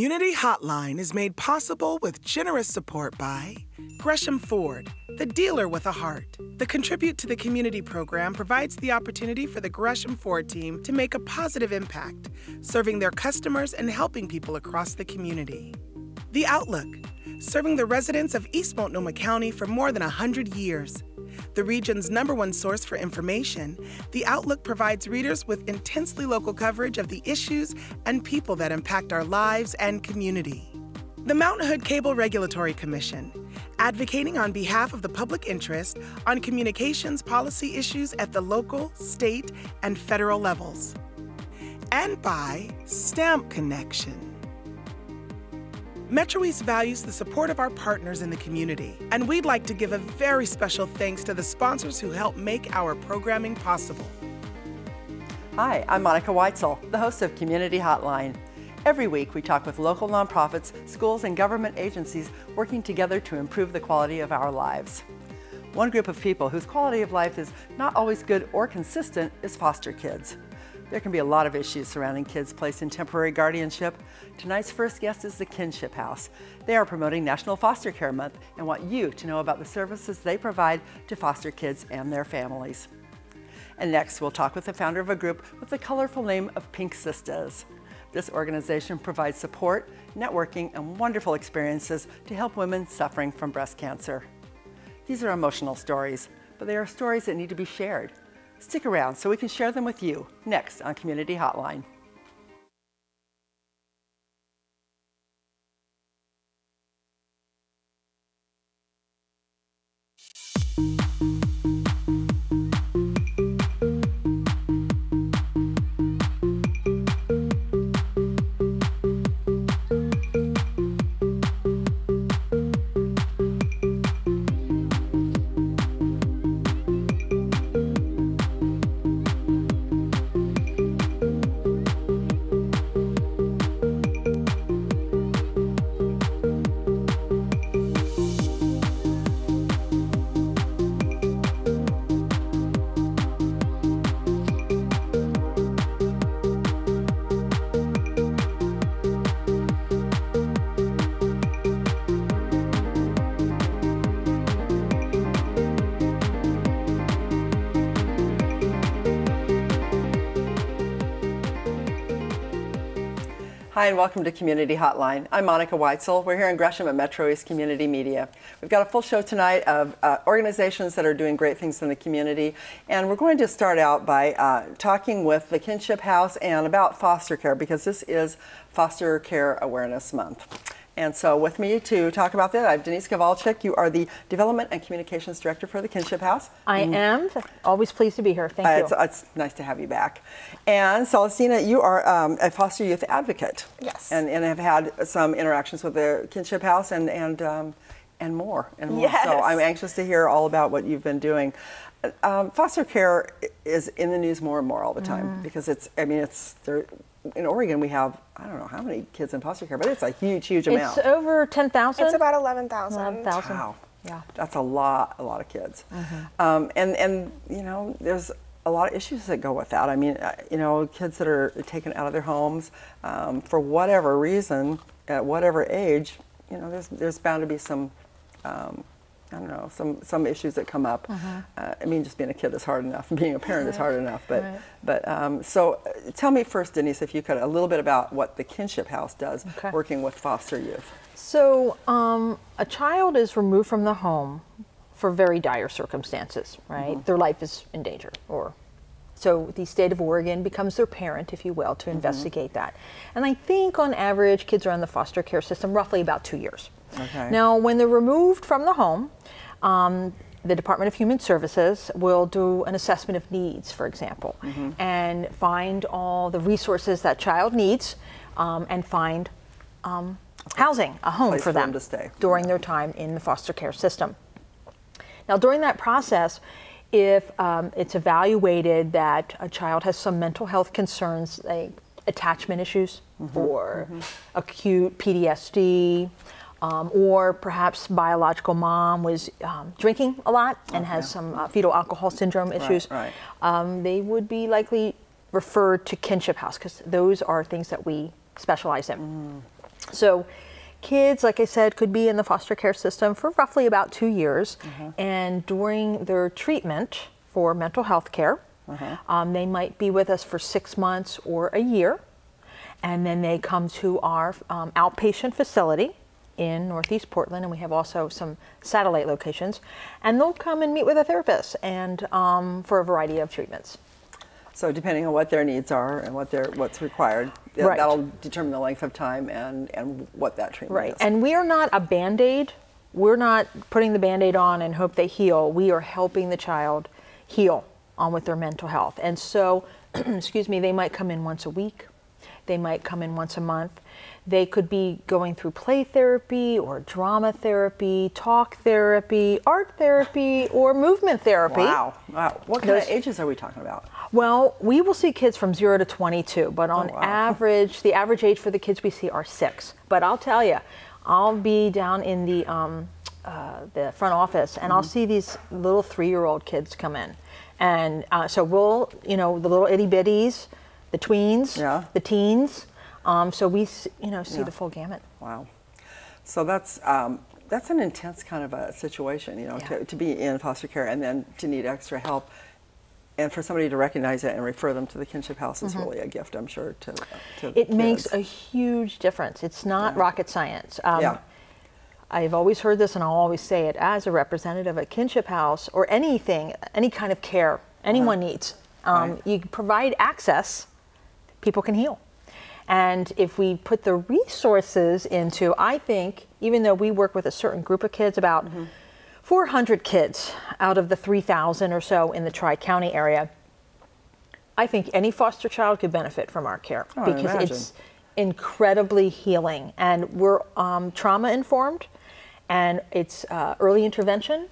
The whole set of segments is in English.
Community Hotline is made possible with generous support by Gresham Ford, the dealer with a heart. The Contribute to the Community program provides the opportunity for the Gresham Ford team to make a positive impact, serving their customers and helping people across the community. The Outlook, serving the residents of East Multnomah County for more than 100 years. The region's #1 source for information, The Outlook provides readers with intensely local coverage of the issues and people that impact our lives and community. The Mount Hood Cable Regulatory Commission, advocating on behalf of the public interest on communications policy issues at the local, state, and federal levels. And by Stamp Connection. MetroEast values the support of our partners in the community, and we'd like to give a very special thanks to the sponsors who help make our programming possible. Hi, I'm Monica Weitzel, the host of Community Hotline. Every week we talk with local nonprofits, schools, and government agencies working together to improve the quality of our lives. One group of people whose quality of life is not always good or consistent is foster kids. There can be a lot of issues surrounding kids placed in temporary guardianship. Tonight's first guest is the Kinship House. They are promoting National Foster Care Month and want you to know about the services they provide to foster kids and their families. And next, we'll talk with the founder of a group with the colorful name of Pink Sisters. This organization provides support, networking, and wonderful experiences to help women suffering from breast cancer. These are emotional stories, but they are stories that need to be shared. Stick around so we can share them with you next on Community Hotline. Hi and welcome to Community Hotline. I'm Monica Weitzel. We're here in Gresham at MetroEast Community Media. We've got a full show tonight of organizations that are doing great things in the community, and we're going to start out by talking with the Kinship House and about foster care, because this is Foster Care Awareness Month. And so with me to talk about that, I have Denise Kowalczyk. You are the Development and Communications Director for the Kinship House. I am. Always pleased to be here. Thank you. It's nice to have you back. And Celestina, you are a foster youth advocate. Yes. And have had some interactions with the Kinship House and more. Yes. So I'm anxious to hear all about what you've been doing. Foster care is in the news more and more all the time because in Oregon, we have, I don't know how many kids in foster care, but it's a huge, huge amount. It's over 10,000? It's about 11,000. 11,000. Wow. Yeah. That's a lot of kids. And you know, there's a lot of issues that go with that. I mean, you know, kids that are taken out of their homes for whatever reason, at whatever age, you know, there's bound to be some, I don't know, some issues that come up. I mean, just being a kid is hard enough, and being a parent is hard enough. So tell me first, Denise, if you could, a little bit about what the Kinship House does, working with foster youth. So a child is removed from the home for very dire circumstances, right? Their life is in danger, so the state of Oregon becomes their parent, if you will, to investigate that. And I think on average, kids are in the foster care system roughly about 2 years. Now, when they're removed from the home, the Department of Human Services will do an assessment of needs, for example, and find all the resources that child needs, and find housing, a home for them to stay during their time in the foster care system. Now, during that process, if it's evaluated that a child has some mental health concerns, like attachment issues or acute PTSD, or perhaps biological mom was drinking a lot and has some fetal alcohol syndrome issues, they would be likely referred to Kinship House, because those are things that we specialize in. So kids, like I said, could be in the foster care system for roughly about 2 years. And during their treatment for mental health care, they might be with us for 6 months or a year. And then they come to our outpatient facility in Northeast Portland, and we have also some satellite locations. And they'll come and meet with a therapist and for a variety of treatments. So depending on what their needs are and what's required, Right. that'll determine the length of time and what that treatment is. And we are not a Band-Aid. We're not putting the Band-Aid on and hope they heal. We are helping the child heal with their mental health. And so, excuse me, they might come in once a week. They might come in once a month. They could be going through play therapy or drama therapy, talk therapy, art therapy, or movement therapy. Wow. What kind of ages are we talking about? Well, we will see kids from 0 to 22, but on average, the average age for the kids we see are 6. But I'll tell you, I'll be down in the front office, and I'll see these little 3-year-old kids come in. And so we'll, the little itty bitties, the tweens, the teens. So we, see the full gamut. Wow. So that's an intense kind of a situation, to be in foster care and then to need extra help. And for somebody to recognize it and refer them to the kinship house is really a gift, I'm sure, to It makes a huge difference. It's not rocket science. I've always heard this, and I'll always say it, as a representative at kinship house or anything, any kind of care anyone needs. You provide access, people can heal. And if we put the resources into, I think, even though we work with a certain group of kids, about 400 kids out of the 3,000 or so in the Tri-County area, I think any foster child could benefit from our care because it's incredibly healing. And we're trauma informed, and it's early intervention,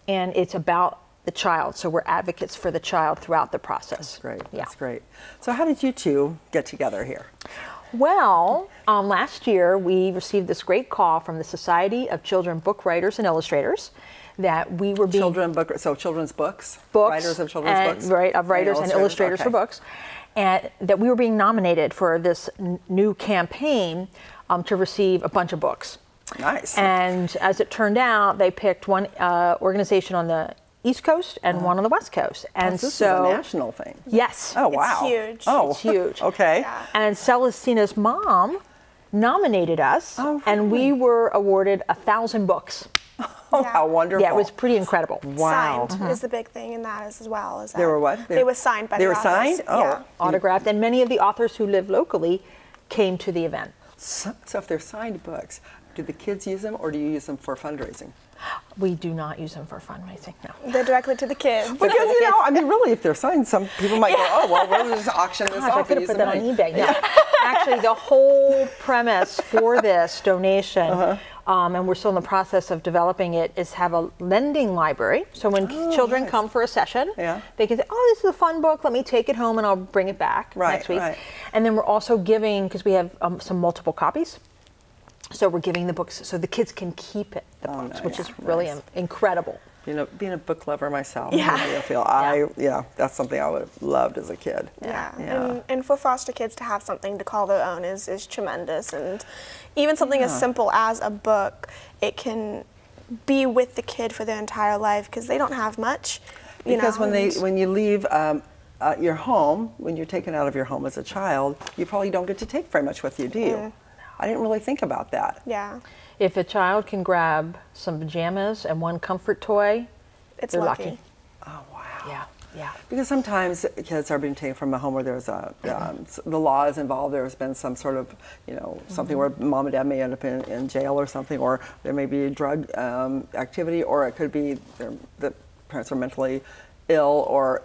and it's about the child. So we're advocates for the child throughout the process. That's great. That's great. So how did you two get together here? Well, last year we received this great call from the Society of Children Book Writers and Illustrators that we were being children's books, writers of children's books, right, of writers and illustrators for books, and that we were being nominated for this new campaign to receive a bunch of books. Nice. And as it turned out, they picked one organization on the East Coast and one on the West Coast. And this is a national thing. Yes. Oh, wow. It's huge. Oh, it's huge. Okay. Yeah. And Celestina's mom nominated us, and we were awarded 1,000 books. Oh, how wonderful. Yeah, it was pretty incredible. Wow. Signed is the big thing in that as well. Is that They were what? They were signed by the authors. They were signed? Oh. Yeah. Autographed, and many of the authors who live locally came to the event. So if they're signed books, do the kids use them or do you use them for fundraising? We do not use them for fundraising, no. They're directly to the kids. Because, I mean, really, if they're signed, some people might go, oh, well, we'll just auction this off. I could have put that on eBay. No. Actually, the whole premise for this donation, and we're still in the process of developing it, is have a lending library. So when children come for a session, they can say, oh, this is a fun book. Let me take it home and I'll bring it back next week. And then we're also giving, because we have some multiple copies, so we're giving the books so the kids can keep it, the books, which is really incredible. Being a book lover myself, that's something I would have loved as a kid. And for foster kids to have something to call their own is tremendous. And even something as simple as a book, it can be with the kid for their entire life because they don't have much. Because when you leave your home, when you're taken out of your home as a child, you probably don't get to take very much with you, do you? I didn't really think about that. Yeah. If a child can grab some pajamas and one comfort toy, they're lucky. Oh, wow. Yeah. Because sometimes kids are being taken from a home where there's the law is involved. There's been some sort of, something where mom and dad may end up in jail or something, or there may be a drug activity, or it could be the parents are mentally ill, or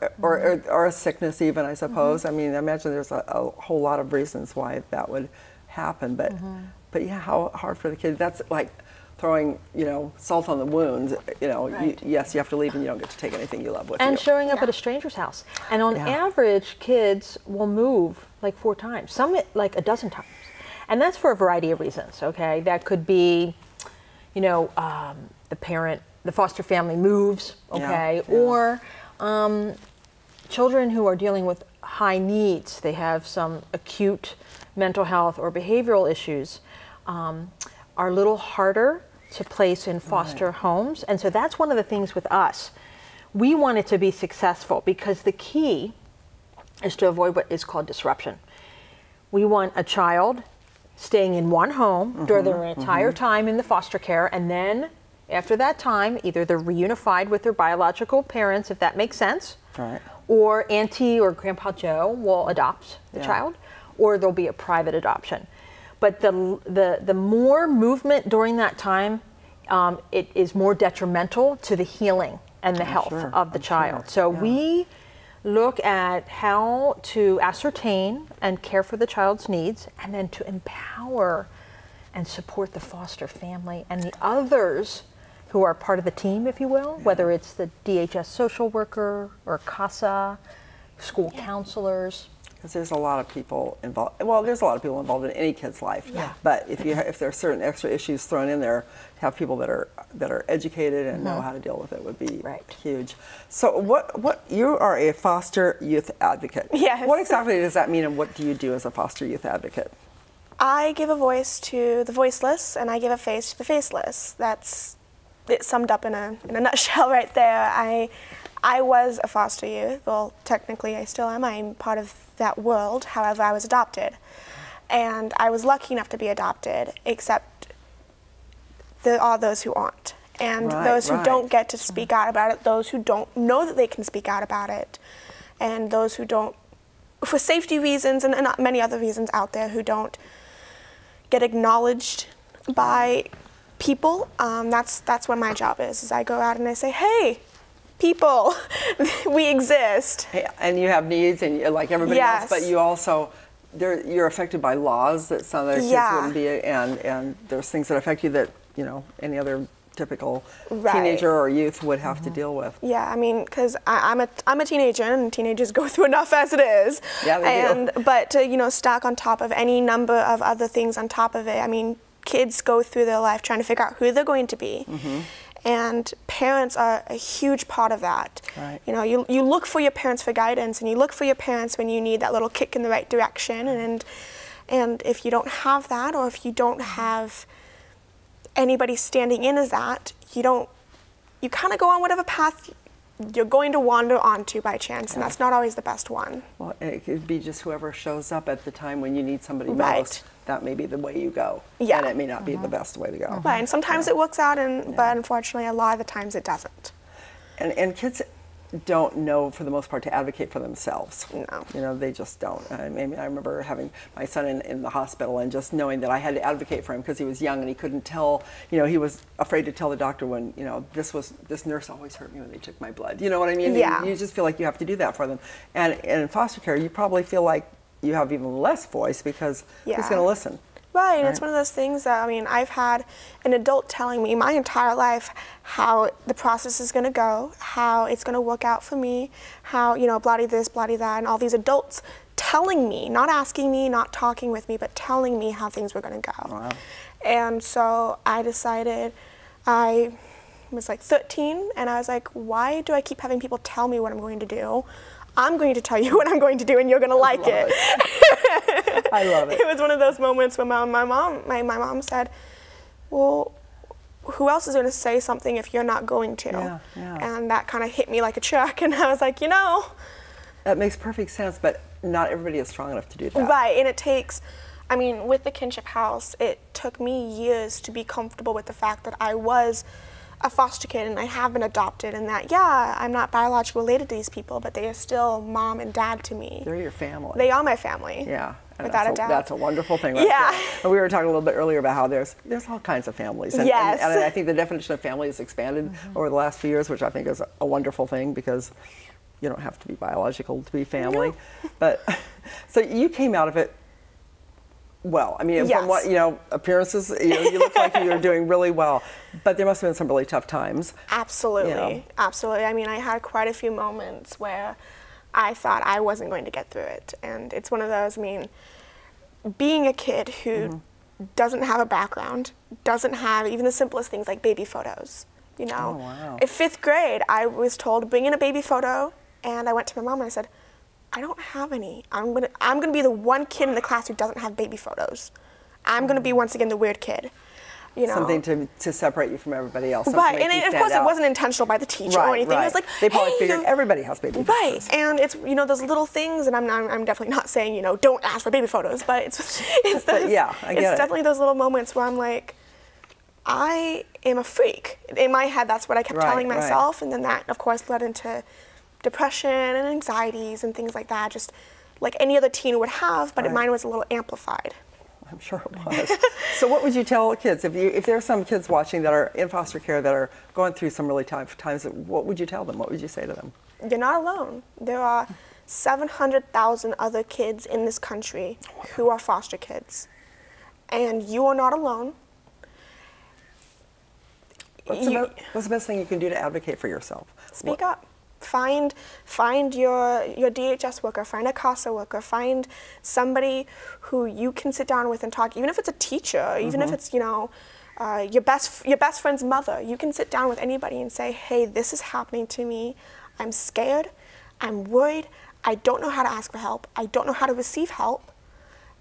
a sickness even, I suppose. I mean, I imagine there's a whole lot of reasons why that would happen, but yeah, how hard for the kid. That's like throwing, salt on the wounds. Yes, you have to leave and you don't get to take anything you love with you. And showing up at a stranger's house. And on average, kids will move like 4 times, some like a dozen times. And that's for a variety of reasons, okay? That could be, the foster family moves, okay? Or children who are dealing with high needs. They have some acute mental health or behavioral issues. are a little harder to place in foster homes. And so that's one of the things with us. We want it to be successful because the key is to avoid what is called disruption. We want a child staying in one home during their entire time in the foster care, and then after that time, either they're reunified with their biological parents, if that makes sense, or Auntie or Grandpa Joe will adopt the child, or there'll be a private adoption. But the more movement during that time, it is more detrimental to the healing and the health of the child. So we look at how to ascertain and care for the child's needs, and then to empower and support the foster family and the others who are part of the team, if you will, whether it's the DHS social worker or CASA, school counselors. Because there's a lot of people involved. Well, there's a lot of people involved in any kid's life. But if there are certain extra issues thrown in there, to have people that are educated and know how to deal with it would be huge. So what you are a foster youth advocate. Yes. What exactly does that mean, and what do you do as a foster youth advocate? I give a voice to the voiceless, and I give a face to the faceless. That's it summed up in a nutshell right there. I was a foster youth. Well, technically I still am. I'm part of that world. However, I was adopted. And I was lucky enough to be adopted, except there are those who aren't. And those who don't get to speak out about it, those who don't know that they can speak out about it, and those who don't, for safety reasons and many other reasons out there, who don't get acknowledged by people. That's what my job is I go out and I say, hey, people, we exist. Hey, and you have needs, and you're like everybody else, but you also, you're affected by laws that some other kids wouldn't be, and there's things that affect you that, you know, any other typical teenager or youth would have to deal with. Yeah, I mean, because I'm a teenager, and teenagers go through enough as it is. Yeah, they do. But to, you know, stack on top of any number of other things on top of it, I mean, kids go through their life trying to figure out who they're going to be. And parents are a huge part of that. You know, you look for your parents for guidance, and you look for your parents when you need that little kick in the right direction. And if you don't have that, or if you don't have anybody standing in as that, you kind of go on whatever path you're going to wander onto by chance, and that's not always the best one. Well, it could be just whoever shows up at the time when you need somebody most. That may be the way you go, and it may not be the best way to go. Right, and sometimes it works out, but unfortunately, a lot of the times it doesn't. And kids don't know, for the most part, to advocate for themselves. No. You know, they just don't. I mean, I remember having my son in the hospital and just knowing that I had to advocate for him because he was young and he couldn't tell, you know, he was afraid to tell the doctor when, you know, this nurse always hurt me when they took my blood. You know what I mean? Yeah. You just feel like you have to do that for them. And in foster care, you probably feel like you have even less voice because who's going to listen? Right, and it's one of those things that, I mean, I've had an adult telling me my entire life how the process is going to go, how it's going to work out for me, how, you know, bloody this, bloody that, and all these adults telling me, not asking me, not talking with me, but telling me how things were going to go. Wow. And so I decided, I was like 13, and I was like, why do I keep having people tell me what I'm going to do? I'm going to tell you what I'm going to do, and you're going to like it. I love it. It was one of those moments when my mom said, well, who else is going to say something if you're not going to? And that kind of hit me like a truck, and I was like, you know. That makes perfect sense, but not everybody is strong enough to do that. Right, and it takes, I mean, with the kinship house, it took me years to be comfortable with the fact that I was a foster kid and I have been adopted, and that, yeah, I'm not biologically related to these people, but they are still mom and dad to me. They're your family. They are my family. Yeah. Without a doubt. That's a wonderful thing. Right there. And we were talking a little bit earlier about how there's all kinds of families. And, yes. and I think the definition of family has expanded over the last few years, which I think is a wonderful thing because you don't have to be biological to be family. No. But so you came out of it well. I mean, from what, you know, appearances, you know, you look like you're doing really well, but there must have been some really tough times. Absolutely. You know? Absolutely. I mean, I had quite a few moments where I thought I wasn't going to get through it. And it's one of those, I mean, being a kid who doesn't have a background, doesn't have even the simplest things like baby photos, you know. Oh, wow. In 5th grade, I was told to bring in a baby photo, and I went to my mom and I said, I don't have any. I'm gonna be the one kid in the class who doesn't have baby photos. I'm going to be once again the weird kid. You know? Something to separate you from everybody else. Right, and of course it wasn't intentional by the teacher or anything. It was like, they probably hey, figured everybody has baby photos. Right, and it's, you know, those little things, and I'm definitely not saying, you know, don't ask for baby photos, but it's definitely those little moments where I'm like, I am a freak. In my head, that's what I kept telling myself, and then that, of course, led into depression and anxieties and things like that, just like any other teen would have, but mine was a little amplified. I'm sure it was. So what would you tell kids if there are some kids watching that are in foster care that are going through some really tough times? What would you tell them? What would you say to them? You're not alone. There are 700,000 other kids in this country who are foster kids, and you are not alone. What's the best thing you can do to advocate for yourself? Speak up. Find your DHS worker, find a CASA worker, find somebody who you can sit down with and talk, even if it's a teacher, even if it's, you know, your best friend's mother. You can sit down with anybody and say, hey, this is happening to me. I'm scared. I'm worried. I don't know how to ask for help. I don't know how to receive help.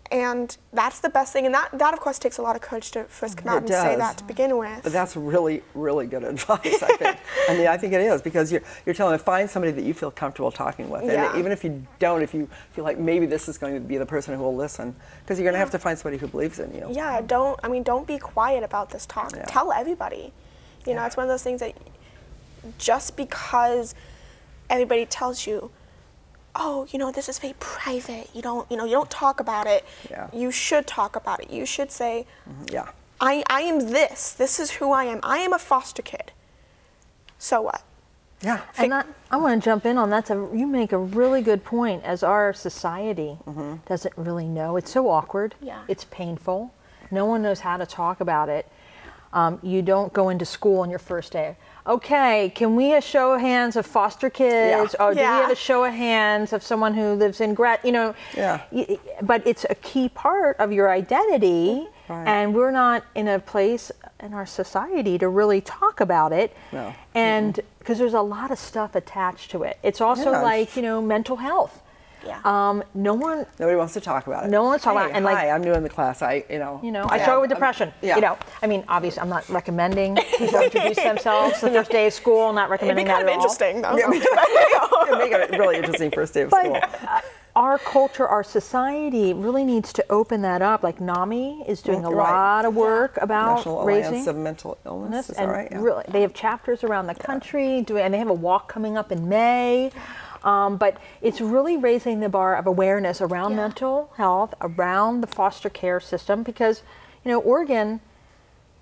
And that's the best thing. And that of course, takes a lot of courage to first come out and say that to begin with. But that's really, really good advice, I think. I mean, I think it is, because you're telling them, find somebody that you feel comfortable talking with. And even if you don't, if you feel like maybe this is going to be the person who will listen, because you're going to have to find somebody who believes in you. Yeah, don't be quiet about this talk. Yeah. Tell everybody. You know, it's one of those things that just because everybody tells you, oh, you know, this is very private. You don't talk about it. Yeah. You should talk about it. You should say, I am this. This is who I am. I am a foster kid. So what? Yeah. And I want to jump in on that. You make a really good point. As our society doesn't really know, it's so awkward. Yeah. It's painful. No one knows how to talk about it. You don't go into school on your first day. Okay, can we a show of hands of foster kids? Or do we have a show of hands of someone who lives in you know? Yeah. But it's a key part of your identity, and we're not in a place in our society to really talk about it. No. And because there's a lot of stuff attached to it. It's also like, you know, mental health. Yeah. Nobody wants to talk about it. No one wants to talk about it. And hi, I'm new in the class. I struggle with depression. You know, I mean, obviously, I'm not recommending people introduce themselves the first day of school. Not recommending that at all. It'd be kind of interesting, though. It'd make it a really interesting first day of school. Our culture, our society really needs to open that up. Like NAMI is doing a lot of work about National raising Alliance of Mental Illness. Is that right? Yeah. Really, they have chapters around the country, and they have a walk coming up in May. But it's really raising the bar of awareness around mental health, around the foster care system, because, you know, Oregon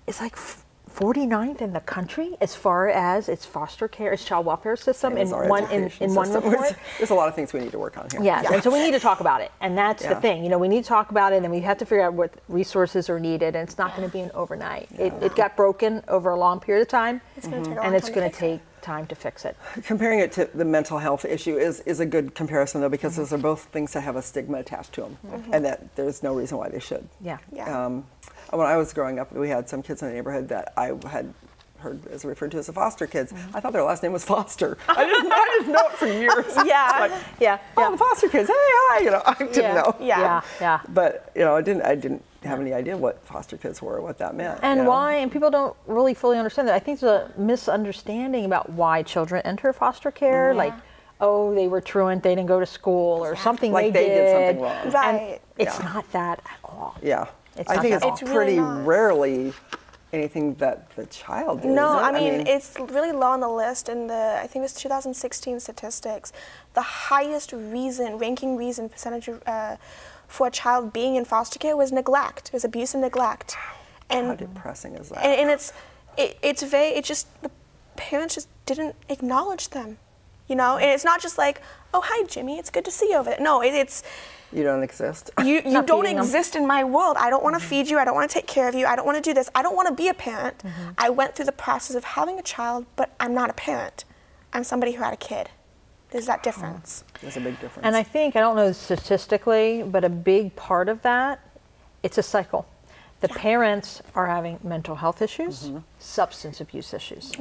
is like 49th in the country as far as its foster care, its child welfare system in one report. There's a lot of things we need to work on here. Yes, and so we need to talk about it, and that's the thing. You know, we need to talk about it, and we have to figure out what resources are needed, and it's not going to be an overnight. It got broken over a long period of time, and it's going to take time to fix it. Comparing it to the mental health issue is a good comparison, though, because those are both things that have a stigma attached to them, and that there's no reason why they should. When I was growing up, we had some kids in the neighborhood that I had heard as referred to as the foster kids. I thought their last name was Foster. I didn't know it for years. Oh, the foster kids. Hey, hi. You know, I didn't know. But you know, I didn't have any idea what foster kids were or what that meant. And why? And people don't really fully understand that. I think there's a misunderstanding about why children enter foster care. Like, oh, they were truant, they didn't go to school, or something like they did something wrong. Right. And it's not that at all. Yeah. I think it's pretty rarely anything that the child is. No, I mean, it's really low on the list in the, I think it's 2016 statistics. The highest ranking reason percentage for a child being in foster care was neglect. It was abuse and neglect. And how depressing is that? And it's just, the parents just didn't acknowledge them. You know, and it's not just like, oh, hi, Jimmy, it's good to see you over there. No, it's... You don't exist. You don't exist in my world. I don't want to feed you. I don't want to take care of you. I don't want to do this. I don't want to be a parent. I went through the process of having a child, but I'm not a parent. I'm somebody who had a kid. There's that difference. There's a big difference. And I think, I don't know statistically, but a big part of that, it's a cycle. The parents are having mental health issues, substance abuse issues.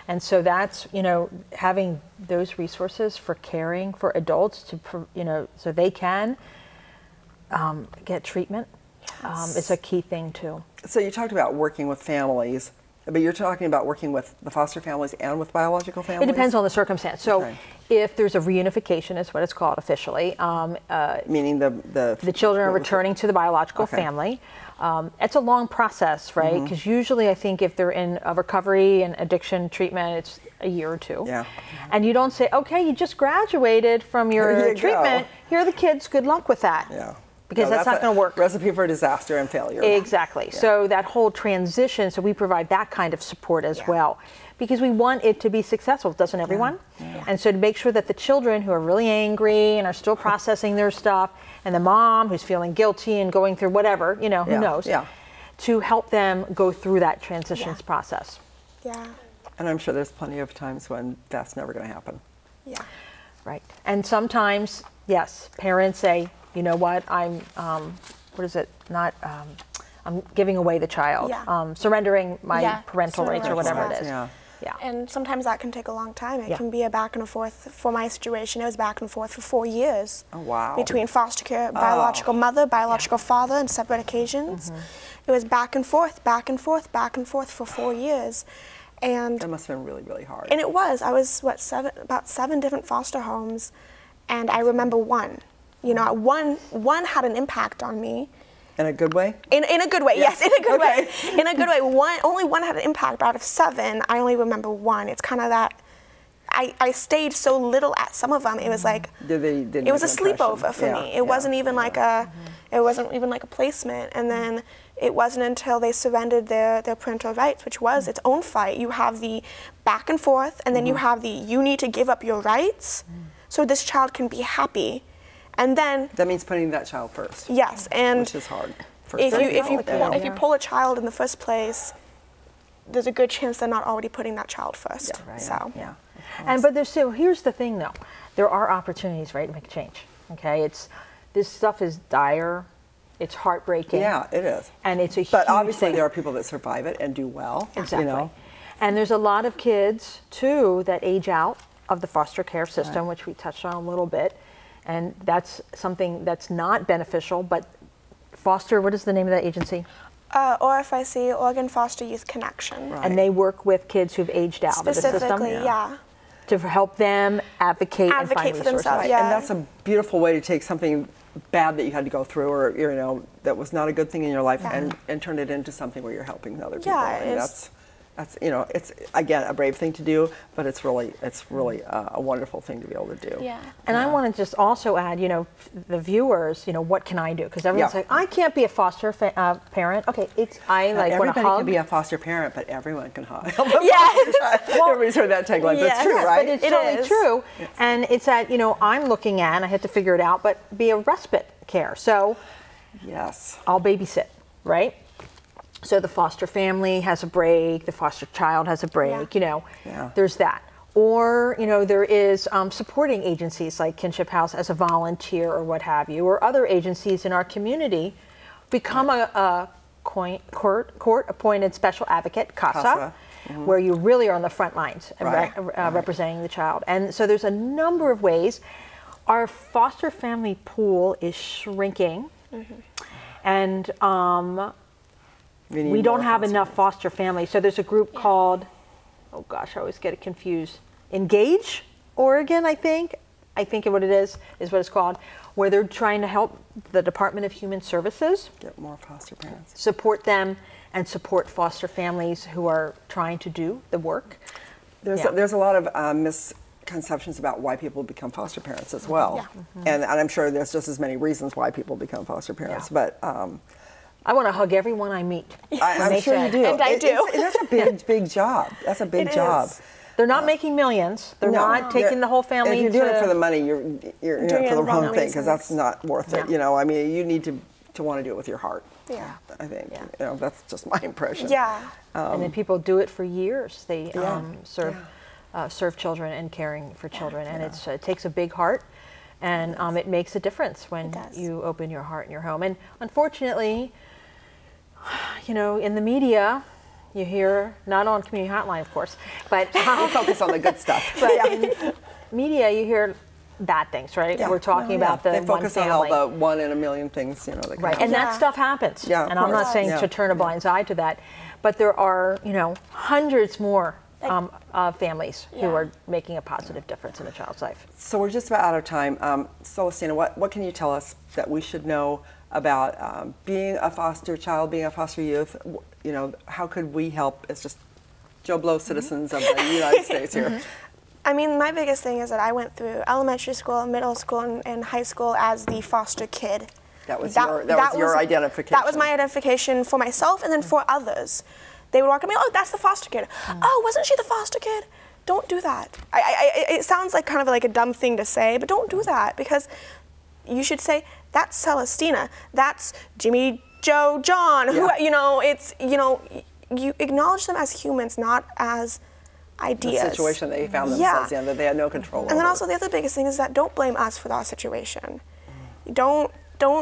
And so that's, you know, having those resources for caring for adults to, you know, so they can get treatment is a key thing too. So you talked about working with families, but you're talking about working with the foster families and with biological families? It depends on the circumstance. So Okay. if there's a reunification, is what it's called officially. Meaning the children are returning to the biological Okay. family. It's a long process, right? Because usually I think if they're in a recovery and addiction treatment, it's a year or two. Yeah. And you don't say, okay, you just graduated from your Here you treatment. go. Here are the kids. Good luck with that. Yeah. Because No, that's not going to work. Recipe for disaster and failure. Exactly. Yeah. So that whole transition, so we provide that kind of support as well. Because we want it to be successful, doesn't everyone? Yeah. And so to make sure that the children who are really angry and are still processing their stuff, and the mom who's feeling guilty and going through whatever, who knows, to help them go through that transitions process. Yeah. And I'm sure there's plenty of times when that's never going to happen. Yeah. Right. And sometimes, yes, parents say, you know what, I'm giving away the child, Yeah. surrendering my Yeah, parental rights or whatever it is. Yeah. Yeah. And sometimes that can take a long time. It Yeah. can be a back and forth. For my situation, it was back and forth for 4 years. Oh, wow. Between foster care, biological mother, biological father, and separate occasions. It was back and forth, back and forth, back and forth for 4 years. And That must have been really, really hard. And it was. I was, about 7 different foster homes. And I remember one. One had an impact on me. In a good way? In a good way, yes, in a good Okay. way. In a good way. Only one had an impact, but out of 7, I only remember one. It's kind of that, I stayed so little at some of them. It was like, it was a sleepover for me. It wasn't even like it wasn't even like a placement. And then it wasn't until they surrendered their parental rights, which was its own fight. You have the back and forth, and then you have you need to give up your rights so this child can be happy. And then that means putting that child first. Yes, and which is hard. If you pull a child in the first place, there's a good chance they're not already putting that child first. Yeah, right. So And but here's the thing though, there are opportunities, right, to make a change. Okay, this stuff is dire, it's heartbreaking. Yeah, it is. And it's a huge But obviously thing. there are people that survive it and do well. Exactly. And there's a lot of kids too that age out of the foster care system, which we touched on a little bit. And that's something that's not beneficial, but foster, what is the name of that agency? OFIC, Oregon Foster Youth Connection. Right. And they work with kids who've aged out of the system. Specifically, yeah. To help them advocate and find for resources. themselves, Right. yeah. And that's a beautiful way to take something bad that you had to go through, or that was not a good thing in your life, and turn it into something where you're helping other people. Yeah, And that's it's again a brave thing to do, but it's really a wonderful thing to be able to do. Yeah. And I want to just also add, the viewers, what can I do? Because everyone's like, I can't be a foster parent. Okay, I want to everybody hug. can be a foster parent, but everyone can hug. Yes. Everybody's heard that tagline. That's true, right? But it's It totally is. true. And it's that, I'm looking at, and I had to figure it out, but be a respite care. So Yes. I'll babysit, right? So the foster family has a break, the foster child has a break, Yeah. there's that. Or, there is supporting agencies like Kinship House as a volunteer or what have you, or other agencies in our community become a court-appointed special advocate, CASA, where you really are on the front lines representing the child. And so there's a number of ways. Our foster family pool is shrinking, and we don't have enough foster families. So there's a group called, oh gosh, I always get it confused, Engage Oregon, I think what it is what it's called, where they're trying to help the Department of Human Services Get more foster parents. support them and support foster families who are trying to do the work. There's a lot of misconceptions about why people become foster parents as well. And I'm sure there's just as many reasons why people become foster parents. But I want to hug everyone I meet. I'm sure you do. And I do. That's a big job. That's a big job. is. They're not making millions. They're not taking the whole family. And if you're doing it for the money, you're Doing doing it it for the wrong wrong thing, because that's reasons. not worth it. Yeah. You need to want to do it with your heart. Yeah. I think. That's just my impression. Yeah. And then people do it for years. They serve children and caring for children, and it takes a big heart, and it makes a difference when you open your heart in your home. And unfortunately, in the media, you hear, not on Community Hotline, of course, but We focus on the good stuff. but in media, you hear bad things, right? Yeah. We're talking about the they one focus on family. all the one in a million things, you know. That Right, kind and of that stuff happens. Yeah, of and I'm not course. saying Yeah. to turn a blind eye to that, but there are, hundreds more families who are making a positive difference in a child's life. So we're just about out of time. Celestina, what can you tell us that we should know about being a foster child, being a foster youth? You know, how could we help as just Joe Blow citizens of the United States here? I mean, my biggest thing is that I went through elementary school, middle school, and high school as the foster kid. That was your identification. That was my identification for myself and then for others. They would walk at me, oh, that's the foster kid. Oh, wasn't she the foster kid? Don't do that. It sounds like kind of like a dumb thing to say, but don't do that, because you should say, that's Celestina, that's Jimmy, Joe, John, who, you acknowledge them as humans, not as ideas. The situation they found themselves in that they had no control over. And then also the other biggest thing is that don't blame us for our situation. Don't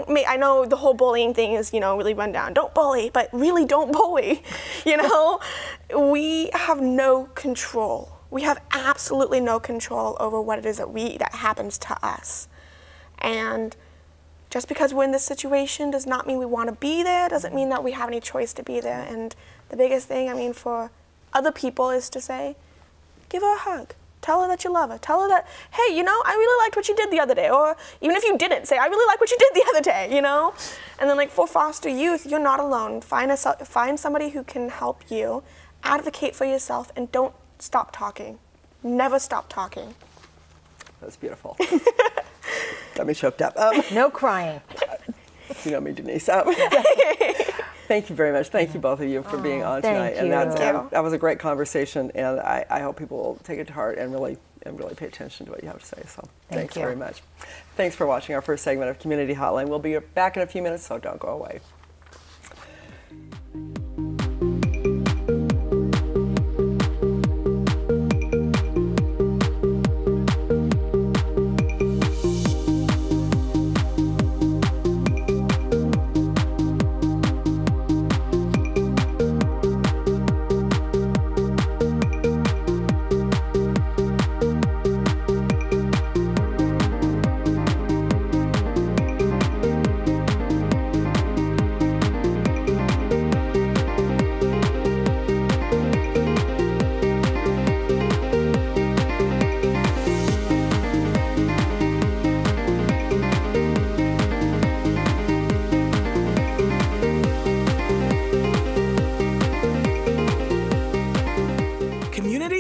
make, I know the whole bullying thing is, really run down. Don't bully, but really don't bully. We have no control. We have absolutely no control over what it is that happens to us. And just because we're in this situation does not mean we want to be there, doesn't mean that we have any choice to be there. And the biggest thing, for other people is to say, give her a hug. Tell her that you love her. Tell her that, hey, I really liked what you did the other day. Or even if you didn't, say, I really like what you did the other day, And then for foster youth, you're not alone. Find somebody who can help you, advocate for yourself, and don't stop talking. Never stop talking. That's beautiful. Got me choked up. No crying. You know me, Denise. Thank you very much. Thank you, both of you, for being on tonight. Thank you. That was a great conversation, and I hope people will take it to heart and really pay attention to what you have to say. So thanks very much. Thanks for watching our first segment of Community Hotline. We'll be back in a few minutes, so don't go away.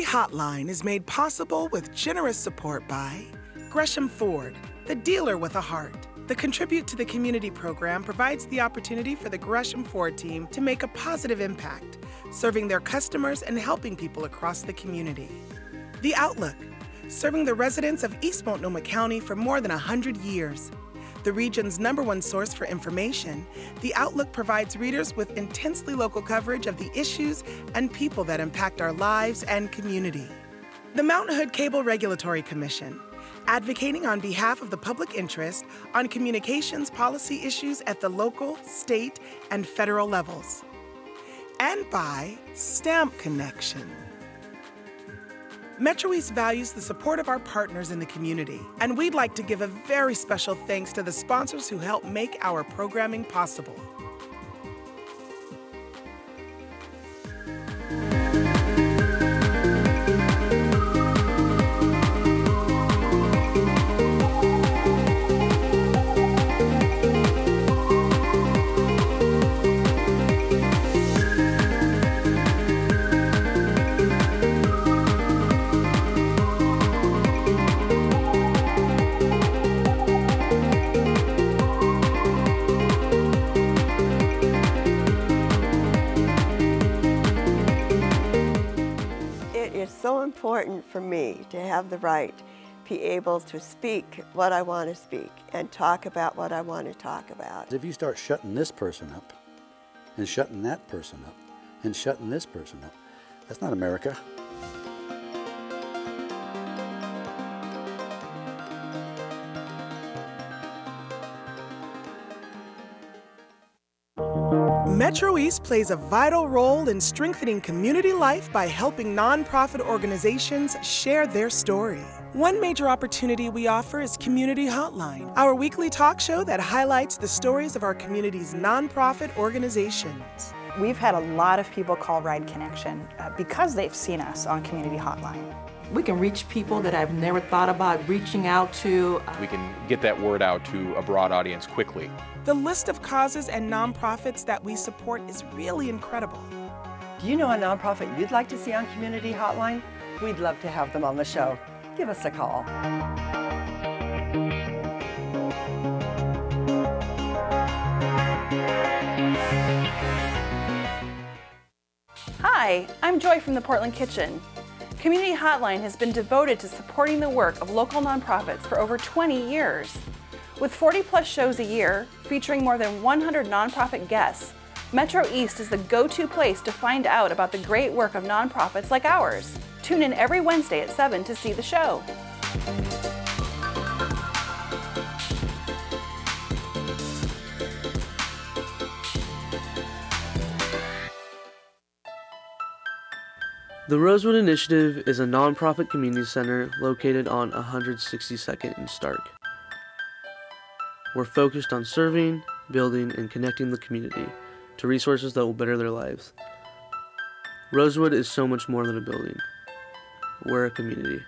Hotline is made possible with generous support by Gresham Ford, the dealer with a heart. The Contribute to the Community program provides the opportunity for the Gresham Ford team to make a positive impact, serving their customers and helping people across the community. The Outlook, serving the residents of East Multnomah County for more than 100 years. The region's #1 source for information, The Outlook provides readers with intensely local coverage of the issues and people that impact our lives and community. The Mount Hood Cable Regulatory Commission, advocating on behalf of the public interest on communications policy issues at the local, state, and federal levels. And by Stamp Connection. MetroEast values the support of our partners in the community, and we'd like to give a very special thanks to the sponsors who help make our programming possible. So important for me to have the right to be able to speak what I want to speak and talk about what I want to talk about. If you start shutting this person up and shutting that person up and shutting this person up, that's not America. MetroEast plays a vital role in strengthening community life by helping nonprofit organizations share their story. One major opportunity we offer is Community Hotline, our weekly talk show that highlights the stories of our community's nonprofit organizations. We've had a lot of people call Ride Connection because they've seen us on Community Hotline. We can reach people that I've never thought about reaching out to. We can get that word out to a broad audience quickly. The list of causes and nonprofits that we support is really incredible. Do you know a nonprofit you'd like to see on Community Hotline? We'd love to have them on the show. Give us a call. Hi, I'm Joy from the Portland Kitchen. Community Hotline has been devoted to supporting the work of local nonprofits for over 20 years. With 40+ shows a year, featuring more than 100 nonprofit guests, MetroEast is the go-to place to find out about the great work of nonprofits like ours. Tune in every Wednesday at 7 to see the show. The Rosewood Initiative is a nonprofit community center located on 162nd and Stark. We're focused on serving, building, and connecting the community to resources that will better their lives. Rosewood is so much more than a building. We're a community.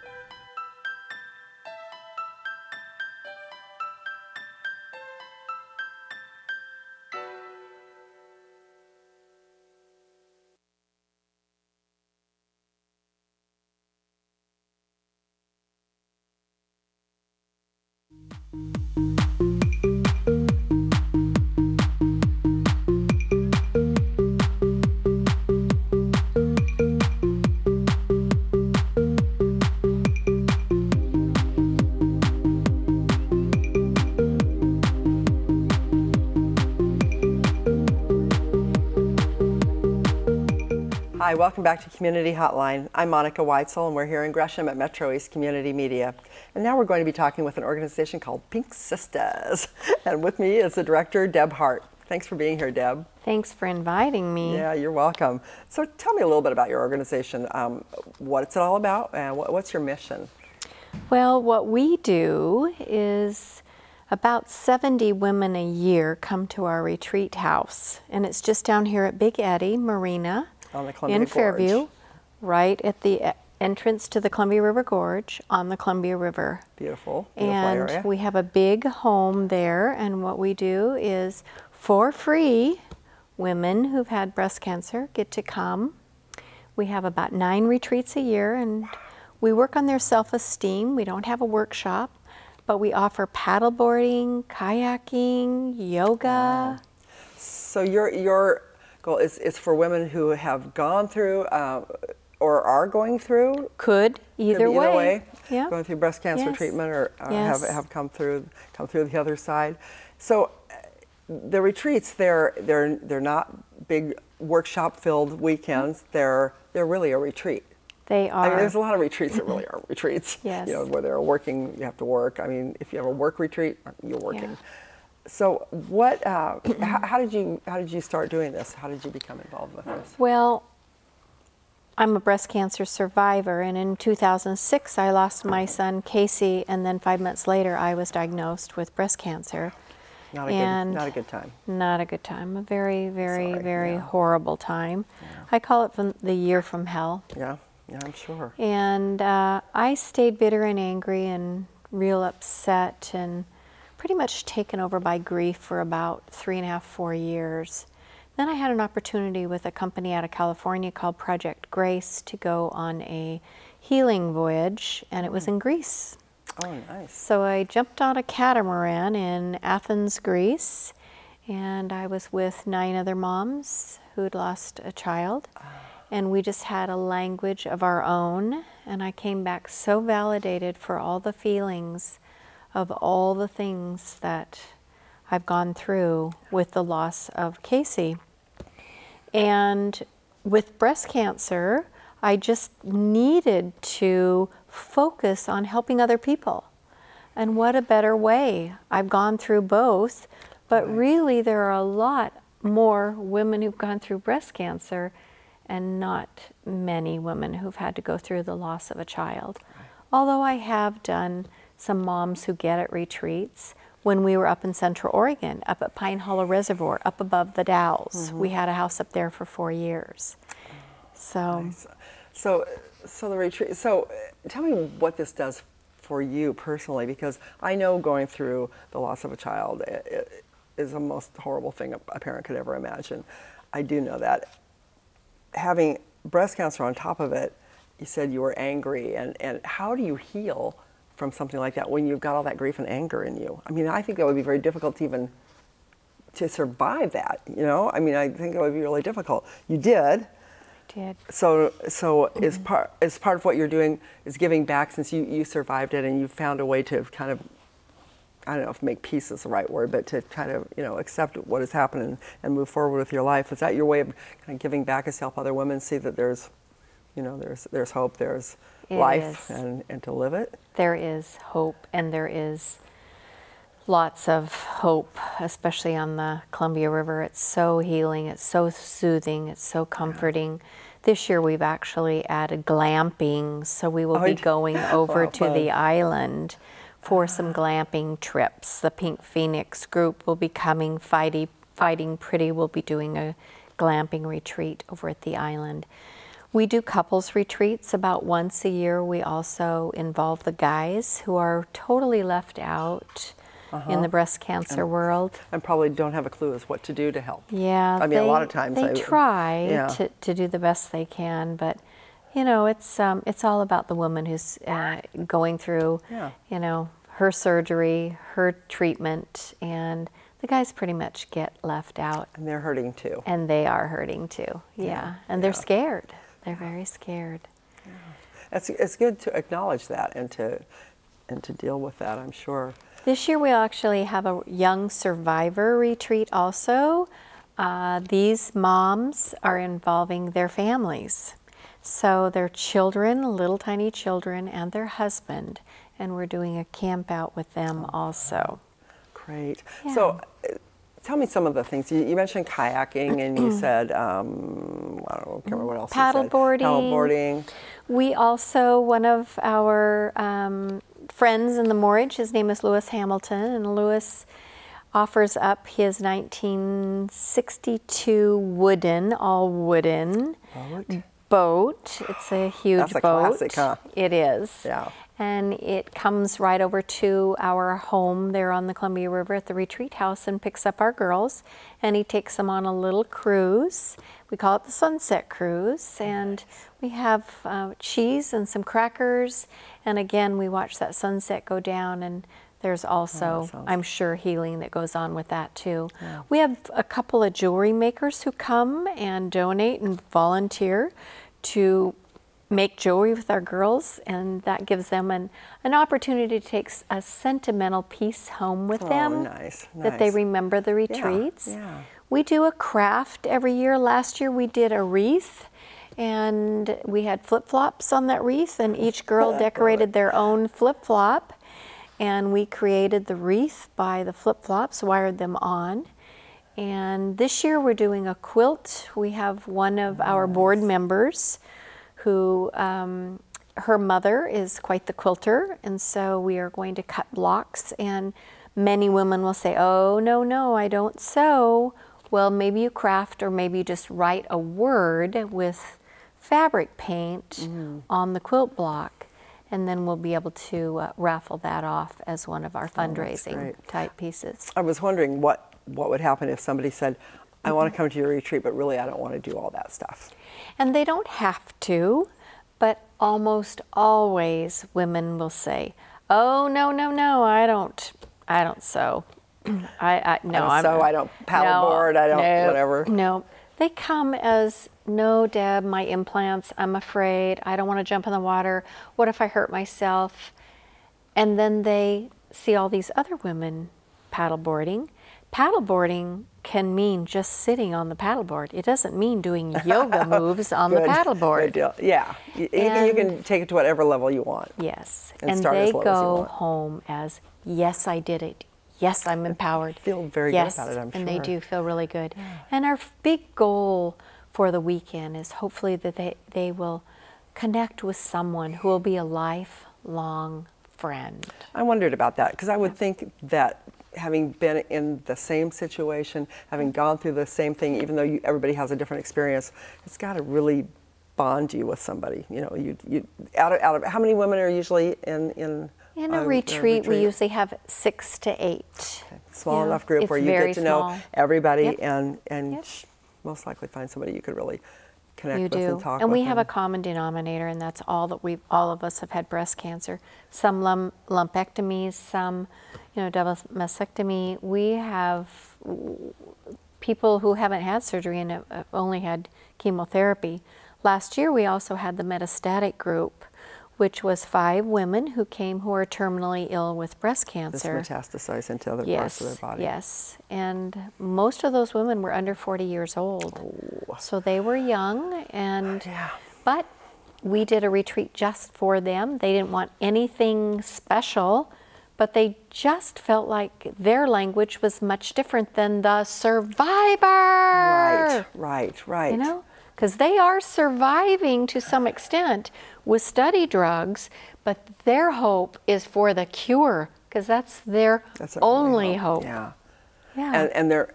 Hi, welcome back to Community Hotline. I'm Monica Weitzel, and we're here in Gresham at MetroEast Community Media. And now we're going to be talking with an organization called Pink Sisters. And with me is the director, Deb Hart. Thanks for being here, Deb. Thanks for inviting me. Yeah, you're welcome. So tell me a little bit about your organization. What's it all about, and what's your mission? Well, what we do is about 70 women a year come to our retreat house. And it's just down here at Big Eddy Marina. On the Columbia in Gorge. Fairview, right at the entrance to the Columbia River Gorge on the Columbia River. Beautiful, and area. We have a big home there, and what we do is for free, women who've had breast cancer get to come. We have about 9 retreats a year, and we work on their self-esteem. We don't have a workshop, but we offer paddleboarding, kayaking, yoga. Wow. So your goal is for women who have gone through or are going through? Could either way. Yeah. Going through breast cancer treatment or have come through the other side. So the retreats, they're not big workshop-filled weekends. They're really a retreat. They are. I mean, there's a lot of retreats that really are retreats. Yes. You know, where they're working, you have to work. I mean, if you have a work retreat, you're working. Yeah. So what? How did you start doing this? How did you become involved with this? Well, I'm a breast cancer survivor, and in 2006 I lost my son Casey, and then 5 months later I was diagnosed with breast cancer. Not a good time. Not a good time. A very, very, very horrible time. Yeah. I call it the year from hell. Yeah, I'm sure. And I stayed bitter and angry and real upset and pretty much taken over by grief for about 3.5, 4 years. Then I had an opportunity with a company out of California called Project Grace to go on a healing voyage, and it was in Greece. Oh, nice. So I jumped on a catamaran in Athens, Greece, and I was with 9 other moms who'd lost a child. And we just had a language of our own, and I came back so validated for all the feelings of all the things that I've gone through with the loss of Casey. And with breast cancer, I just needed to focus on helping other people. And what a better way. I've gone through both, but really there are a lot more women who've gone through breast cancer and not many women who've had to go through the loss of a child. Although I have done some moms who get at retreats. When we were up in Central Oregon, up at Pine Hollow Reservoir, up above the Dalles, we had a house up there for 4 years. So, Nice. So the retreat. So tell me what this does for you personally, because I know going through the loss of a child is the most horrible thing a parent could ever imagine. I do know that. Having breast cancer on top of it, you said you were angry, and how do you heal from something like that when you've got all that grief and anger in you? I mean, I think that would be very difficult to even to survive that, you know? I mean, I think it would be really difficult. You did. did. So is part of what you're doing is giving back, since you survived it and you found a way to kind of, I don't know if make peace is the right word, but to kind of, you know, accept what has happened and move forward with your life. Is that your way of kind of giving back, is to help other women see that there's, you know, there's hope, there's life, and to live it? There is hope, and there is lots of hope, especially on the Columbia River. It's so healing, it's so soothing, it's so comforting. This year we've actually added glamping, so we will be going over to the island for some glamping trips. The Pink Phoenix group will be coming. Fighting Pretty will be doing a glamping retreat over at the island. We do couples retreats about once a year. We also involve the guys who are totally left out in the breast cancer world. And probably don't have a clue as what to do to help. Yeah. I mean, a lot of times they try to do the best they can, but you know, it's all about the woman who's going through, you know, her surgery, her treatment, and the guys pretty much get left out. And they're hurting too. And they are hurting too, and they're scared. They're very scared. Yeah. It's good to acknowledge that and to deal with that, I'm sure. This year we'll actually have a young survivor retreat also. These moms are involving their families. So their children, little tiny children, and their husband, and we're doing a camp out with them also. Great. Yeah. So tell me some of the things. You mentioned kayaking, and you said, I don't remember what else Paddleboarding. Paddleboarding. We also, one of our friends in the Morridge, his name is Lewis Hamilton, and Lewis offers up his 1962 all wooden boat. It's a huge boat. That's a classic, huh? It is. Yeah. And it comes right over to our home there on the Columbia River at the retreat house and picks up our girls, and he takes them on a little cruise. We call it the Sunset Cruise, and we have cheese and some crackers, and again we watch that sunset go down, and there's also, I'm sure, healing that goes on with that too. Yeah. We have a couple of jewelry makers who come and donate and volunteer to make jewelry with our girls, and that gives them an opportunity to take a sentimental piece home with them. That they remember the retreats. Yeah. We do a craft every year. Last year we did a wreath, and we had flip-flops on that wreath, and each girl decorated their own flip-flop, and we created the wreath by the flip-flops, wired them on. And this year we're doing a quilt. We have one of our board members who, her mother is quite the quilter, and so we are going to cut blocks, and many women will say, oh, no, I don't sew. Well, maybe you craft, or maybe you just write a word with fabric paint on the quilt block, and then we'll be able to raffle that off as one of our fundraising type pieces. I was wondering what would happen if somebody said, I want to come to your retreat, but really I don't want to do all that stuff. And they don't have to, but almost always women will say, oh, no, I don't sew. I don't paddleboard, I don't whatever. No, they come as, no, Deb, my implants, I'm afraid, I don't want to jump in the water, what if I hurt myself? And then they see all these other women paddleboarding. Paddleboarding can mean just sitting on the paddleboard. It doesn't mean doing yoga moves on the paddleboard. Good deal. Yeah, you can take it to whatever level you want. Yes, and they start as low as you go want. home as, yes, I did it. yes, I'm empowered. Feel very good about it, I'm sure. And they do feel really good. And our big goal for the weekend is hopefully that they will connect with someone who will be a lifelong friend. I wondered about that because I would think that having been in the same situation, having gone through the same thing, even though everybody has a different experience, it's got to really bond you with somebody. You know, you out of how many women are usually in a retreat? We usually have 6 to 8. Okay. Small enough group where you get to know everybody and most likely find somebody you could really connect with and talk with. And we have a common denominator, and that's all of us have had breast cancer. Some lumpectomies, some, double mastectomy. We have people who haven't had surgery and have only had chemotherapy. Last year, we also had the metastatic group, which was 5 women who came who are terminally ill with breast cancer. This metastasized into other parts of their body. Yes, and most of those women were under 40 years old. Oh. So they were young, but we did a retreat just for them. They didn't want anything special, but they just felt like their language was much different than the survivor. Right. You know? Because they are surviving to some extent with study drugs, but their hope is for the cure, because that's their only hope. Yeah. And they're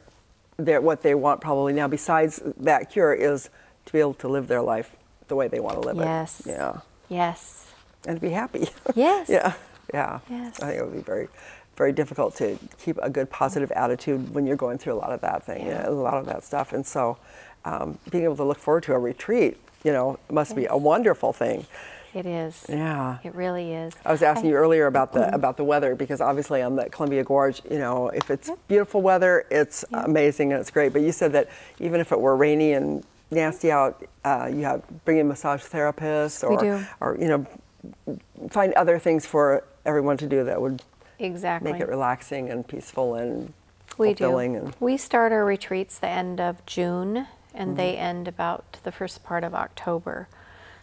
what they want probably now, besides that cure, is to be able to live their life the way they want to live it. Yeah. Yes. And to be happy. Yes. Yeah. Yes. I think it would be very, very difficult to keep a good positive attitude when you're going through a lot of that thing, a lot of that stuff. And so being able to look forward to a retreat, must be a wonderful thing. It is. Yeah. It really is. I was asking you earlier about the weather, because obviously on the Columbia Gorge, if it's beautiful weather, it's amazing and it's great. But you said that even if it were rainy and nasty out, you bring in massage therapists or find other things for everyone to do that would make it relaxing and peaceful and fulfilling. We start our retreats the end of June, and they end about the first part of October.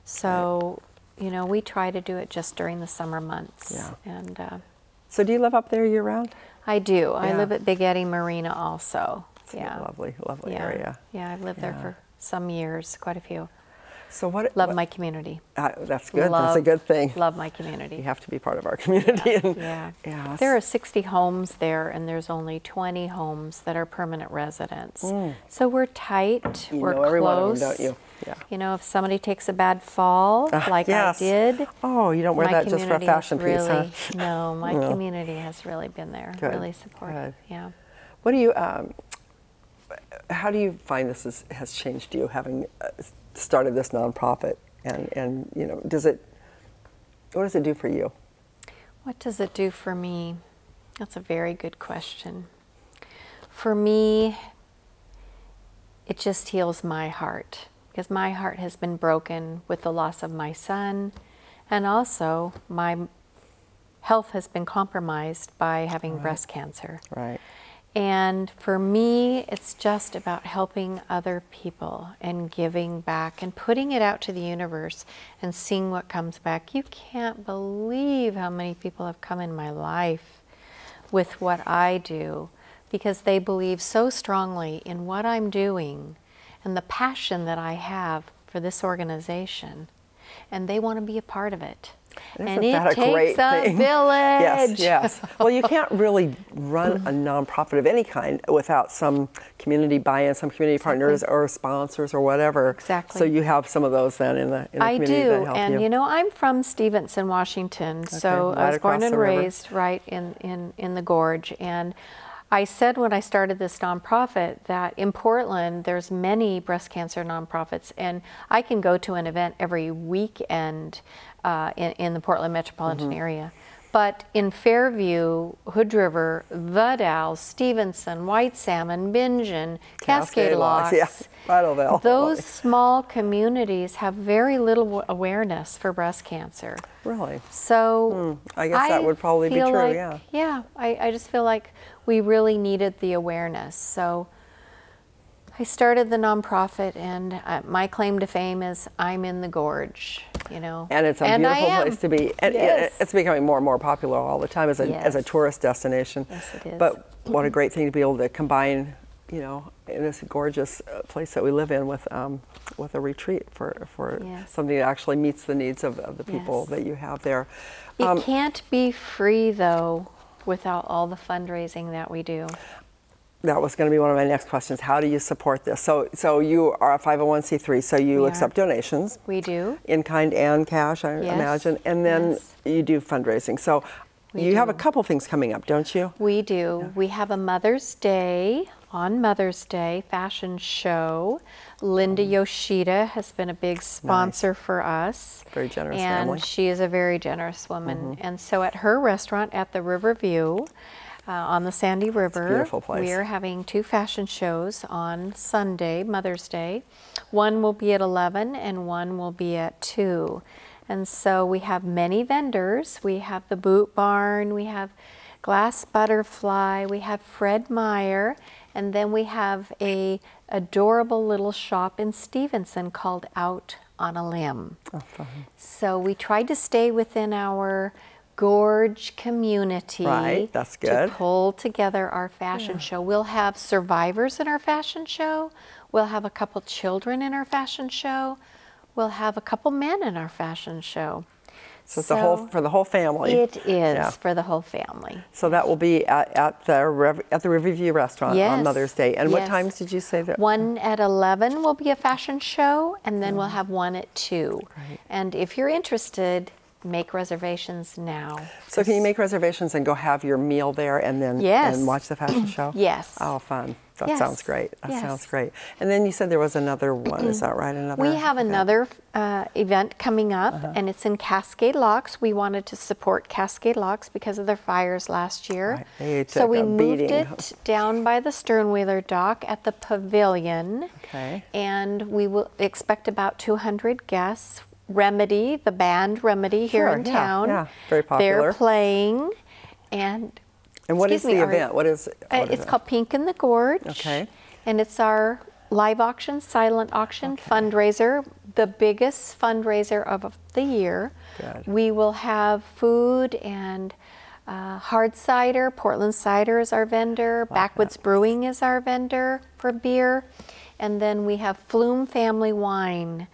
So, we try to do it just during the summer months. Yeah. And so do you live up there year round? I do. Yeah. I live at Big Eddy Marina also. It's a lovely area. Yeah, I've lived there for some years, quite a few. So love my community. That's good. That's a good thing. Love my community. You have to be part of our community. There are 60 homes there, and there's only 20 homes that are permanent residents. So we're tight. We're close. Every one of them, don't you? Yeah. If somebody takes a bad fall, like I did. Oh, you don't wear that just for a fashion piece, huh? No, my community has really been there, really supportive. Yeah. What do you? How do you find this has changed you, having started this nonprofit, and what does it do for you? What does it do for me? That's a very good question. For me, it just heals my heart, because my heart has been broken with the loss of my son, and also my health has been compromised by having breast cancer. Right. And for me, it's just about helping other people and giving back and putting it out to the universe and seeing what comes back. You can't believe how many people have come in my life with what I do, because they believe so strongly in what I'm doing and the passion that I have for this organization, and they want to be a part of it. And it takes a village. Yes. Well, you can't really run a nonprofit of any kind without some community buy-in, some community partners or sponsors or whatever. Exactly. So you have some of those then in the community that help you. And I'm from Stevenson, Washington. So I was born and raised right in the Gorge. And I said when I started this nonprofit that in Portland there's many breast cancer nonprofits, and I can go to an event every weekend in the Portland metropolitan area. But in Fairview, Hood River, the Dalles, Stevenson, White Salmon, Bingen, Cascade Locks, those small communities have very little awareness for breast cancer. Really? So I guess that would probably be true, I just feel like we really needed the awareness. So I started the nonprofit, and my claim to fame is I'm in the gorge, you know. And it's a beautiful place to be. And yes. it's becoming more and more popular all the time as a tourist destination. Yes, it is. But what a great thing to be able to combine, you know, in this gorgeous place that we live in with a retreat for something that actually meets the needs of the people that you have there. It can't be free, though, without all the fundraising that we do. That was going to be one of my next questions. How do you support this? So you are a 501c3, so you accept donations. We do. In kind and cash, I imagine. And then you do fundraising. So you have a couple things coming up, don't you? We do. Yeah. We have a Mother's Day, on Mother's Day, fashion show. Linda Yoshida has been a big sponsor for us. Very generous family. And she is a very generous woman. And so at her restaurant at the Riverview, on the Sandy River, beautiful place. We are having 2 fashion shows on Sunday, Mother's Day. One will be at 11 and one will be at 2. And so we have many vendors. We have the Boot Barn, we have Glass Butterfly, we have Fred Meyer, and then we have a adorable little shop in Stevenson called Out on a Limb. Oh, fun. So we tried to stay within our gorge community. Right, that's good. To pull together our fashion show. We'll have survivors in our fashion show. We'll have a couple children in our fashion show. We'll have a couple men in our fashion show. So it's for the whole family. It is for the whole family. So that will be at the Riverview Restaurant on Mother's Day. And what times did you say that? One at 11 will be a fashion show, and then we'll have one at 2. Great. And if you're interested, make reservations now. So can you make reservations and go have your meal there and then and watch the fashion show? Yes. Oh, fun. That sounds great. That sounds great. And then you said there was another one. Is that right? We have another event coming up, and it's in Cascade Locks. We wanted to support Cascade Locks because of their fires last year. Right. So we moved it down by the Sternwheeler dock at the pavilion. Okay. And we will expect about 200 guests. Remedy, the band Remedy here in town. Yeah, very popular. They're playing, and what is the event? What is it's called Pink in the Gorge. Okay. And it's our live auction, silent auction fundraiser, the biggest fundraiser of the year. Good. We will have food and hard cider. Portland Cider is our vendor. Backwoods Brewing is our vendor for beer. And then we have Flume Family Wine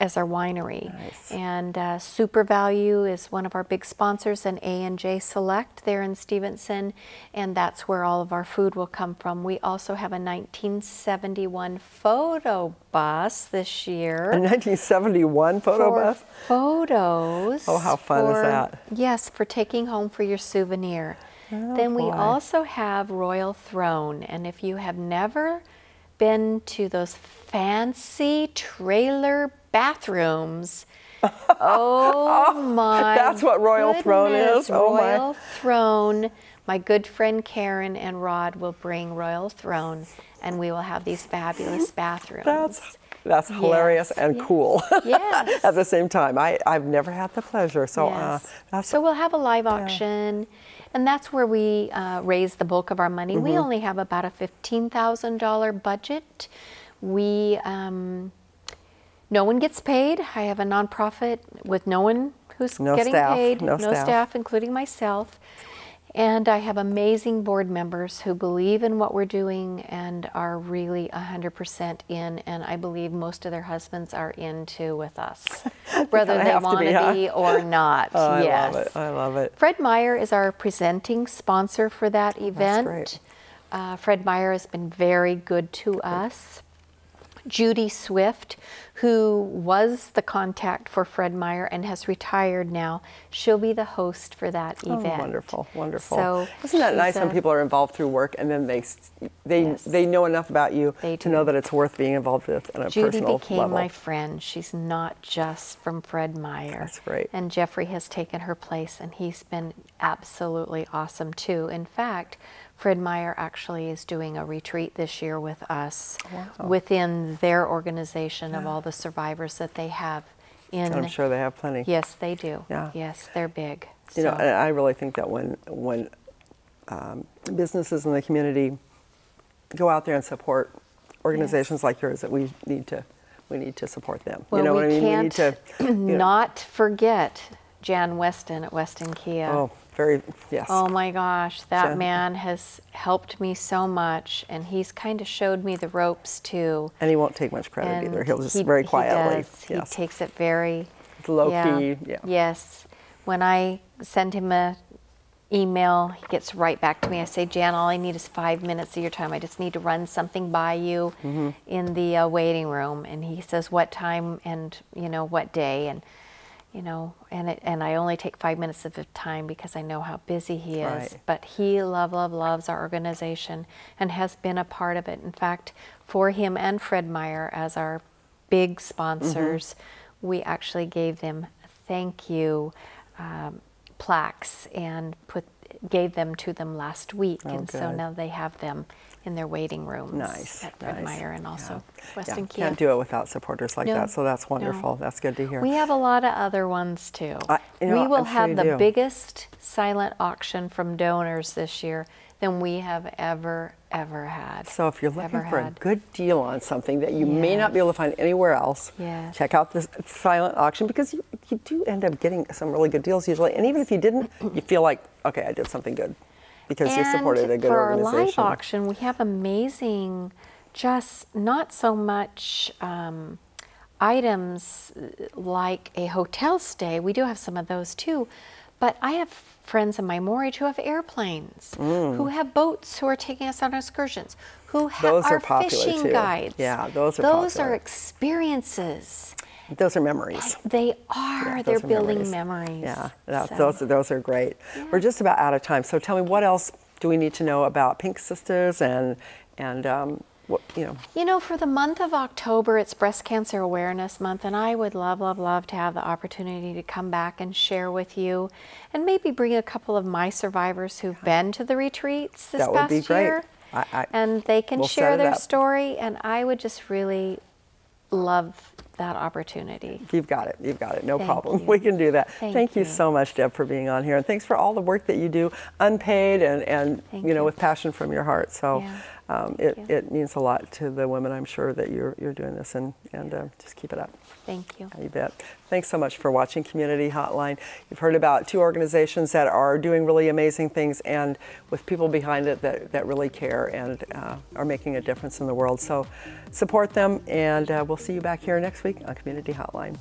as our winery. Nice. And Super Value is one of our big sponsors, and A&J Select there in Stevenson, and that's where all of our food will come from. We also have a 1971 photo bus this year. A 1971 photo bus? Photos. Oh, how fun is that? Yes, for taking home for your souvenir. Oh, then we boy. also have Royal Throne, and if you have never been to those fancy trailer bathrooms. Oh my That's what Royal Throne is? Oh my. Royal Throne. My good friend Karen and Rod will bring Royal Throne, and we will have these fabulous bathrooms. That's hilarious and cool Yes. at the same time. I've never had the pleasure. So so we'll have a live auction, and that's where we raise the bulk of our money. We only have about a $15,000 budget. We no one gets paid. I have a nonprofit with no one who's getting paid. No staff, including myself. And I have amazing board members who believe in what we're doing and are really 100% in, and I believe most of their husbands are in too with us, whether they want to be or not. Oh, yes. I love it. I love it. Fred Meyer is our presenting sponsor for that event. That's great. Fred Meyer has been very good to us. Judy Swift, who was the contact for Fred Meyer and has retired now, she'll be the host for that event. Oh, wonderful, wonderful. So isn't that nice when people are involved through work and then they know enough about you to know that it's worth being involved with on a personal level? Judy became my friend. She's not just from Fred Meyer. That's great. And Jeffrey has taken her place, and he's been absolutely awesome too. In fact, Fred Meyer actually is doing a retreat this year with us within their organization of all the survivors that they have in. I'm sure they have plenty. Yes, they do. Yeah. Yes, they're big. You know, and I really think that when businesses in the community go out there and support organizations like yours that we need to support them. Well, you know we what I mean? Can't we need to not forget Jan Weston at Weston Kia. Oh, yes. Oh my gosh, that man has helped me so much, and he's kind of showed me the ropes too. And he won't take much credit either. He'll just very quietly. He does. Yes. He takes it very low key. Yeah. Yes. When I send him a email, he gets right back to me. I say, Jan, all I need is 5 minutes of your time. I just need to run something by you in the waiting room. And he says what time and what day, and and I only take 5 minutes of his time because I know how busy he is. Right. But he loves our organization and has been a part of it. In fact, for him and Fred Meyer as our big sponsors, we actually gave them thank you plaques and gave them to them last week. And so now they have them in their waiting rooms at Fred Meyer and also Weston Kia. Can't do it without supporters like that, so that's wonderful. That's good to hear. We have a lot of other ones too. We will have the biggest silent auction from donors this year than we have ever had. So if you're looking for a good deal on something that you may not be able to find anywhere else, check out this silent auction, because you do end up getting some really good deals usually. And even if you didn't, you feel like, okay, I did something good because you supported a good organization. For our live auction, we have amazing, just not so much items like a hotel stay. We do have some of those too. But I have friends in my mortgage who have airplanes, who have boats, who are taking us on excursions, who are fishing guides. Yeah, those are popular. Those are experiences. Those are memories. They are. They're building memories. Yeah, those are great. Yeah. We're just about out of time. So tell me, what else do we need to know about Pink Sisters and what, for the month of October, it's Breast Cancer Awareness Month, and I would love to have the opportunity to come back and share with you, and maybe bring a couple of my survivors who've been to the retreats this past year. That would be great. And they can share their story, and I would just really love that opportunity. You've got it. No problem. We can do that. Thank you so much, Deb, for being on here, and thanks for all the work that you do, unpaid and with passion from your heart. So it means a lot to the women. I'm sure that you're doing this, and just keep it up. Thank you. You bet. Thanks so much for watching Community Hotline. You've heard about two organizations that are doing really amazing things, and with people behind it that really care and are making a difference in the world. So support them, and we'll see you back here next week on Community Hotline.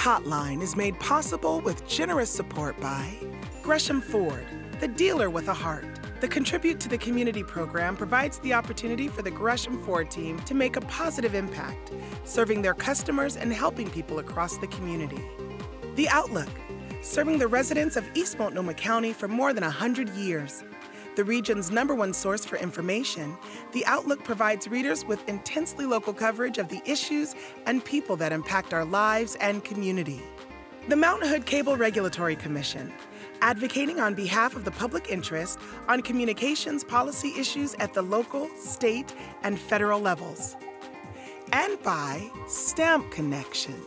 Hotline is made possible with generous support by Gresham Ford, the dealer with a heart. The Contribute to the Community program provides the opportunity for the Gresham Ford team to make a positive impact, serving their customers and helping people across the community. The Outlook, serving the residents of East Multnomah County for more than 100 years. The region's #1 source for information, The Outlook provides readers with intensely local coverage of the issues and people that impact our lives and community. The Mount Hood Cable Regulatory Commission, advocating on behalf of the public interest on communications policy issues at the local, state, and federal levels. And by Stamp Connection.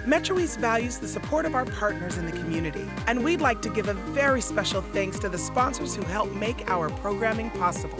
MetroEast values the support of our partners in the community, and we'd like to give a very special thanks to the sponsors who help make our programming possible.